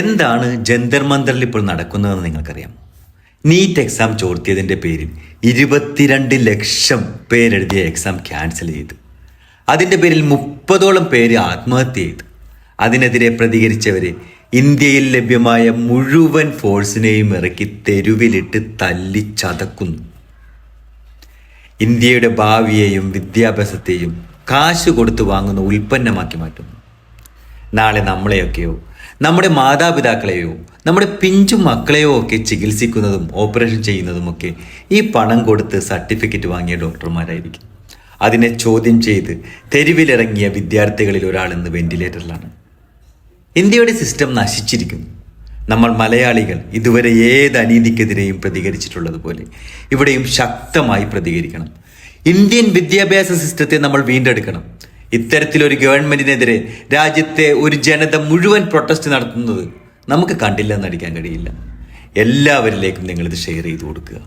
എന്താണ് ജന്തർ മന്ദറിൽ ഇപ്പോൾ നടക്കുന്നതെന്ന് നിങ്ങൾക്കറിയാം? നീറ്റ് എക്സാം ചോർത്തിയതിൻ്റെ പേരിൽ 22 ലക്ഷം പേരെഴുതിയ എക്സാം ക്യാൻസൽ ചെയ്തു. അതിൻ്റെ പേരിൽ 30ഓളം പേര് ആത്മഹത്യ ചെയ്തു. അതിനെതിരെ പ്രതികരിച്ചവരെ ഇന്ത്യയിൽ ലഭ്യമായ മുഴുവൻ ഫോഴ്സിനെയും ഇറക്കി തെരുവിലിട്ട് തല്ലിച്ചതക്കുന്നു. ഇന്ത്യയുടെ ഭാവിയെയും വിദ്യാഭ്യാസത്തെയും കാശ് കൊടുത്ത് വാങ്ങുന്ന ഉൽപ്പന്നമാക്കി മാറ്റുന്നു. നാളെ നമ്മളെയൊക്കെയോ നമ്മുടെ മാതാപിതാക്കളെയോ നമ്മുടെ പിഞ്ചു മക്കളെയോ ഒക്കെ ചികിത്സിക്കുന്നതും ഓപ്പറേഷൻ ചെയ്യുന്നതുമൊക്കെ ഈ പണം കൊടുത്ത് സർട്ടിഫിക്കറ്റ് വാങ്ങിയ ഡോക്ടർമാരായിരിക്കും. അതിനെ ചോദ്യം ചെയ്ത് തെരുവിലിറങ്ങിയ വിദ്യാർത്ഥികളിൽ ഒരാൾ ഇന്ന് വെന്റിലേറ്ററിലാണ്. ഇന്ത്യയുടെ സിസ്റ്റം നശിച്ചിരിക്കുന്നു. നമ്മൾ മലയാളികൾ ഇതുവരെ ഏത് അനീതിക്കെതിരെയും പ്രതികരിച്ചിട്ടുള്ളതുപോലെ ഇവിടെയും ശക്തമായി പ്രതികരിക്കണം. ഇന്ത്യൻ വിദ്യാഭ്യാസ സിസ്റ്റത്തെ നമ്മൾ വീണ്ടെടുക്കണം. ഇത്തരത്തിലൊരു ഗവൺമെന്റിനെതിരെ രാജ്യത്തെ ഒരു ജനത മുഴുവൻ പ്രൊട്ടസ്റ്റ് നടത്തുന്നത് നമുക്ക് കണ്ടില്ലെന്നടിക്കാൻ കഴിയില്ല. എല്ലാവരിലേക്കും നിങ്ങളിത് ഷെയർ ചെയ്ത് കൊടുക്കുക.